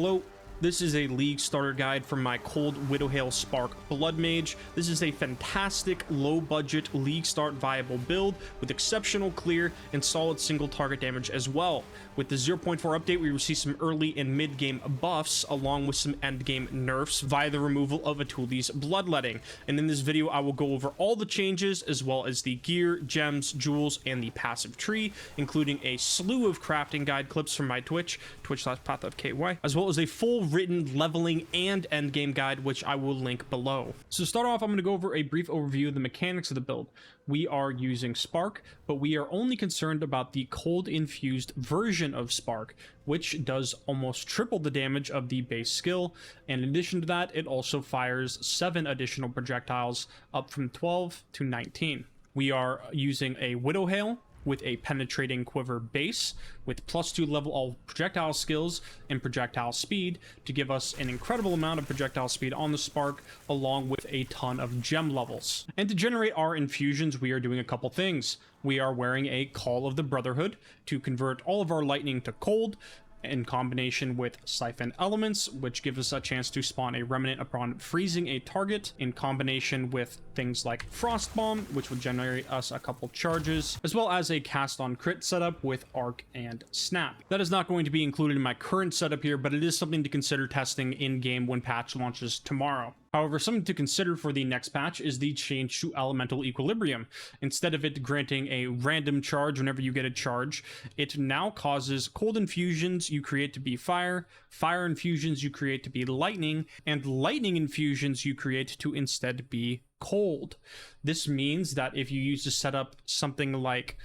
Hello, this is a League starter guide from my Cold Widowhail Spark Blood Mage. This is a fantastic low-budget League start viable build with exceptional clear and solid single target damage as well. With the 0.4 update, we received some early and mid-game buffs along with some end-game nerfs via the removal of Atuli's Bloodletting. And in this video, I will go over all the changes as well as the gear, gems, jewels, and the passive tree, including a slew of crafting guide clips from my twitch.tv/pathofky, as well as a full written leveling and endgame guide, which I will link below. So to start off, I'm going to go over a brief overview of the mechanics of the build. We are using Spark, but we are only concerned about the cold infused version of Spark, which does almost triple the damage of the base skill, and in addition to that, it also fires 7 additional projectiles, up from 12 to 19. We are using a Widowhail with a penetrating quiver base with +2 level all projectile skills and projectile speed to give us an incredible amount of projectile speed on the Spark, along with a ton of gem levels. And to generate our infusions, we are doing a couple things. We are wearing a Call of the Brotherhood to convert all of our lightning to cold, in combination with Siphon Elements, which gives us a chance to spawn a Remnant upon freezing a target, in combination with things like Frost Bomb, which would generate us a couple charges, as well as a Cast on Crit setup with Arc and Snap. That is not going to be included in my current setup here, but it is something to consider testing in-game when patch launches tomorrow. However, something to consider for the next patch is the change to Elemental Equilibrium. Instead of it granting a random charge whenever you get a charge, it now causes cold infusions you create to be fire, fire infusions you create to be lightning, and lightning infusions you create to instead be cold. This means that if you use to set up something like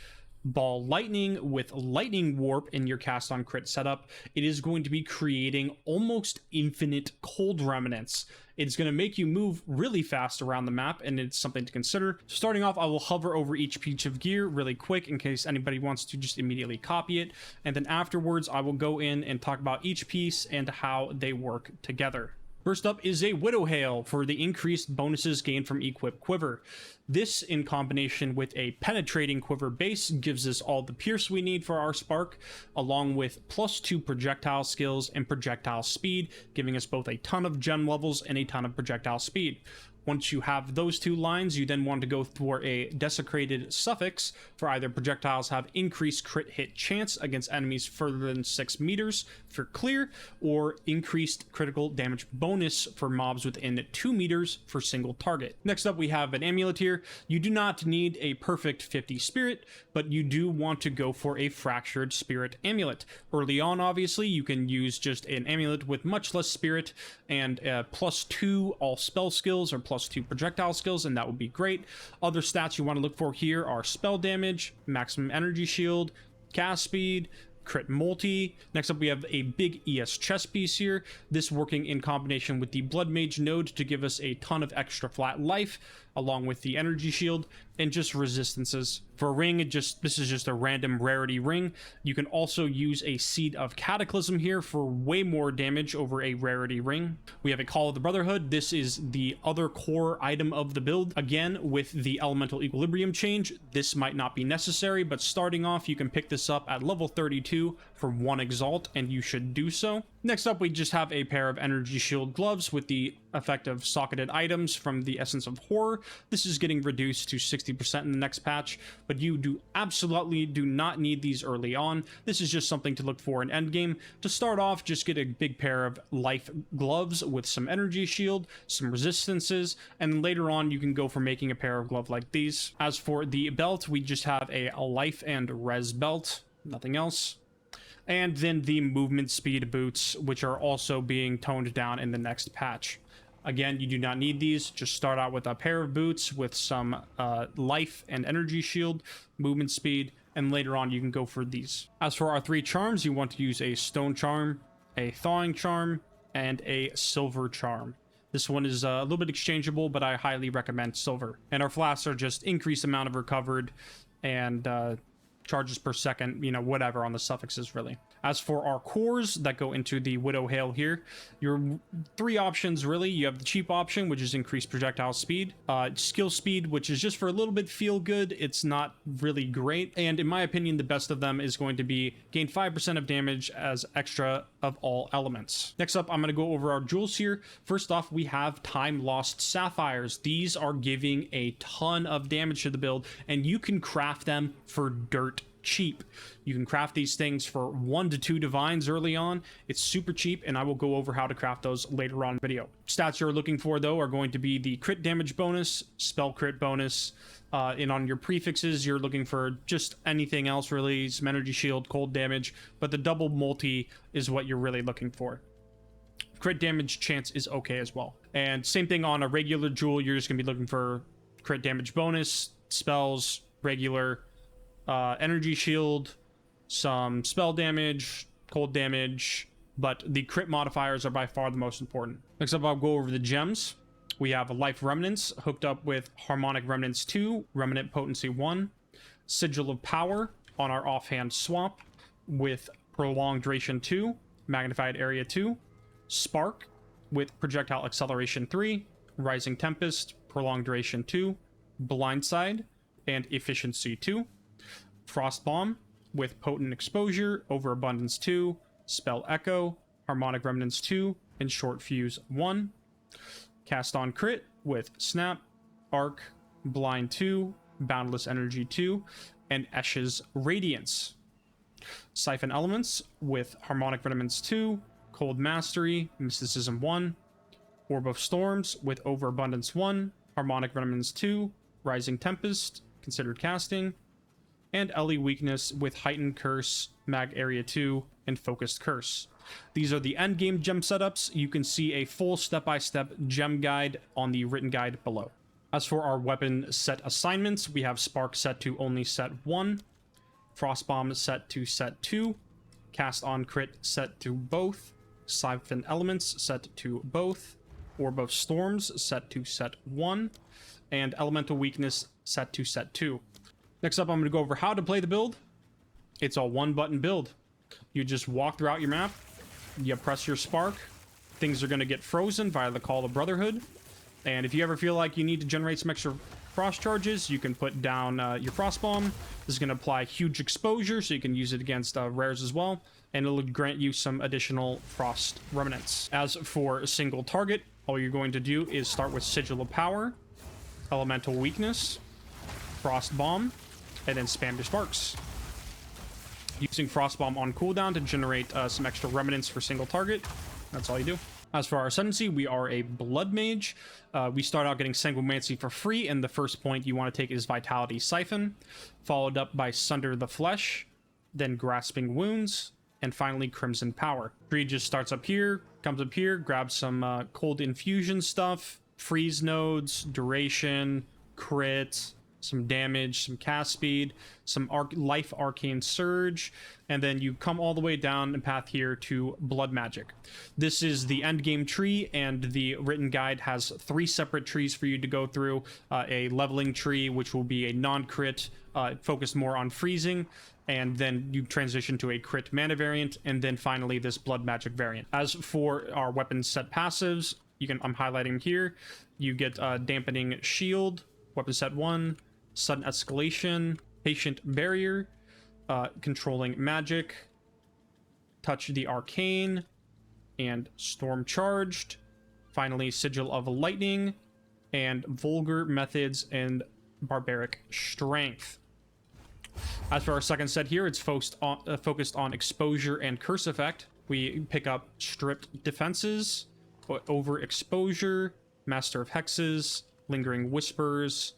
Ball Lightning with Lightning Warp in your Cast on Crit setup, it is going to be creating almost infinite cold remnants. It's going to make you move really fast around the map, and it's something to consider. Starting off, I will hover over each piece of gear really quick in case anybody wants to just immediately copy it, and then afterwards I will go in and talk about each piece and how they work together. First up is a Widowhail for the increased bonuses gained from Equip Quiver. This, in combination with a penetrating quiver base, gives us all the pierce we need for our Spark, along with +2 projectile skills and projectile speed, giving us both a ton of gem levels and a ton of projectile speed. Once you have those two lines, you then want to go for a Desecrated Suffix for either projectiles have increased crit hit chance against enemies further than 6 meters for clear, or increased critical damage bonus for mobs within 2 meters for single target. Next up, we have an amulet here. You do not need a perfect 50 spirit, but you do want to go for a Fractured Spirit amulet. Early on, obviously, you can use just an amulet with much less spirit and +2 all spell skills or +2 projectile skills, and that would be great. Other stats you want to look for here are spell damage, maximum energy shield, cast speed, crit multi. Next up, we have a big ES chest piece here, this working in combination with the Blood Mage node to give us a ton of extra flat life, along with the energy shield and just resistances. For a ring, this is just a random rarity ring. You can also use a Seed of Cataclysm here for way more damage over a rarity ring. We have a Call of the Brotherhood. This is the other core item of the build. Again, with the Elemental Equilibrium change, this might not be necessary, but starting off, you can pick this up at level 32 for 1 Exalt, and you should do so. Next up, we just have a pair of Energy Shield gloves with the effect of socketed items from the Essence of Horror. This is getting reduced to 60% in the next patch, but you absolutely do not need these early on. This is just something to look for in endgame. To start off, just get a big pair of life gloves with some energy shield, some resistances, and later on you can go for making a pair of gloves like these. As for the belt, we just have a life and res belt, nothing else. And then the movement speed boots, which are also being toned down in the next patch. Again, you do not need these. Just start out with a pair of boots with some life and energy shield, movement speed, and later on you can go for these. As for our 3 charms, you want to use a Stone Charm, a Thawing Charm, and a Silver Charm. This one is a little bit exchangeable, but I highly recommend Silver. And our flasks are just increased amount of recovered and charges per second, you know, whatever on the suffixes really. As for our cores that go into the Widowhail here, your 3 options really. You have the cheap option, which is increased projectile speed, skill speed, which is just for a little bit feel good. It's not really great, and in my opinion, the best of them is going to be gain 5% of damage as extra of all elements. Next up, I'm going to go over our jewels here. First off, we have Time Lost Sapphires. These are giving a ton of damage to the build, and you can craft them for dirt cheap. You can craft these things for 1 to 2 divines early on. It's super cheap, and I will go over how to craft those later on in the video. Stats you're looking for, though, are going to be the crit damage bonus, spell crit bonus, and on your prefixes, you're looking for just anything else, really, some energy shield, cold damage, but the double multi is what you're really looking for. Crit damage chance is okay as well. And same thing on a regular jewel, you're just going to be looking for crit damage bonus, spells, regular, energy shield, some spell damage, cold damage, but the crit modifiers are by far the most important. Next up, I'll go over the gems. We have Life Remnants hooked up with Harmonic Remnants 2, Remnant Potency 1, Sigil of Power on our offhand swap with Prolonged Duration 2, Magnified Area 2, Spark with Projectile Acceleration 3, Rising Tempest, Prolonged Duration 2, Blindside, and Efficiency 2, Frost Bomb with Potent Exposure, Overabundance 2, Spell Echo, Harmonic Remnants 2, and Short Fuse 1. Cast on Crit with Snap, Arc, Blind 2, Boundless Energy 2, and Eshe's Radiance. Siphon Elements with Harmonic Remnants 2, Cold Mastery, Mysticism 1, Orb of Storms with Overabundance 1, Harmonic Remnants 2, Rising Tempest, considered casting, and Ellie Weakness with Heightened Curse, Mag Area 2, and Focused Curse. These are the endgame gem setups. You can see a full step-by-step gem guide on the written guide below. As for our weapon set assignments, we have Spark set to only set 1, Frostbomb set to set 2, Cast on Crit set to both, Siphon Elements set to both, Orb of Storms set to set 1, and Elemental Weakness set to set 2. Next up, I'm going to go over how to play the build. It's a 1-button build. You just walk throughout your map, you press your Spark, things are going to get frozen via the Call of Brotherhood, and if you ever feel like you need to generate some extra frost charges, you can put down your Frost Bomb. This is going to apply huge exposure, so you can use it against rares as well, and it'll grant you some additional frost remnants. As for a single target, all you're going to do is start with Sigil of Power, Elemental Weakness, Frost Bomb, and then spam your Sparks. Using Frost Bomb on cooldown to generate some extra remnants for single target. That's all you do. As for our Ascendency, we are a Blood Mage. We start out getting Sanguimancy for free, and the first point you want to take is Vitality Siphon, followed up by Sunder the Flesh, then Grasping Wounds, and finally Crimson Power. Tree just starts up here, comes up here, grabs some Cold Infusion stuff, Freeze Nodes, Duration, Crit, some damage, some cast speed, some life arcane surge, and then you come all the way down and path here to blood magic. This is the end game tree, and the written guide has 3 separate trees for you to go through. A leveling tree, which will be a non-crit, focused more on freezing, and then you transition to a crit mana variant, and then finally this blood magic variant. As for our weapon set passives, I'm highlighting here. You get dampening shield, weapon set 1, sudden escalation, patient barrier, controlling magic, touch the arcane, and storm charged. Finally, sigil of lightning, and vulgar methods and barbaric strength. As for our second set here, it's focused on exposure and curse effect. We pick up stripped defenses, overexposure, master of hexes, lingering whispers,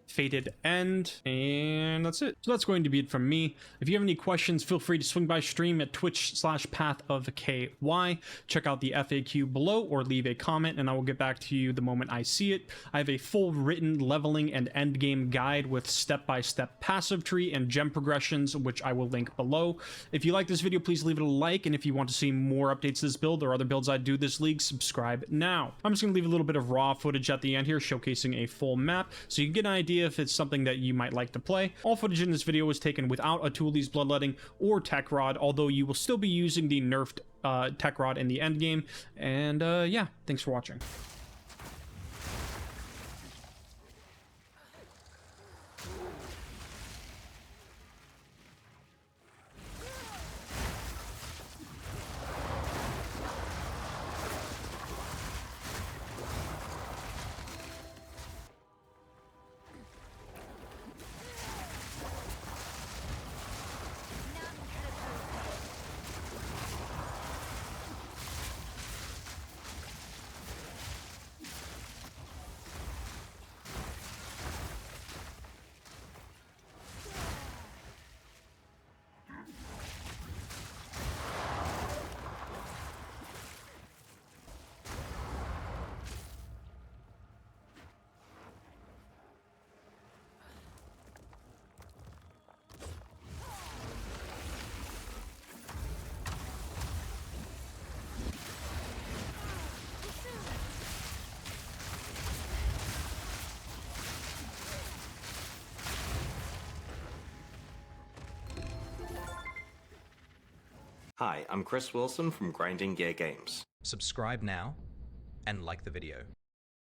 fated end, and that's it. So that's going to be it from me. If you have any questions, feel free to swing by stream at twitch.tv/pathofky. Check out the FAQ below or leave a comment and I will get back to you the moment I see it. I have a full written leveling and endgame guide with step-by-step passive tree and gem progressions, which I will link below. If you like this video, please leave it a like, and if you want to see more updates to this build or other builds I do this league, subscribe now. I'm just going to leave a little bit of raw footage at the end here showcasing a full map so you can get an idea idea if it's something that you might like to play. All footage in this video was taken without a Thule's Bloodletting or Tech Rod, although you will still be using the nerfed Tech Rod in the end game. And yeah, thanks for watching. Hi, I'm Chris Wilson from Grinding Gear Games. Subscribe now and like the video.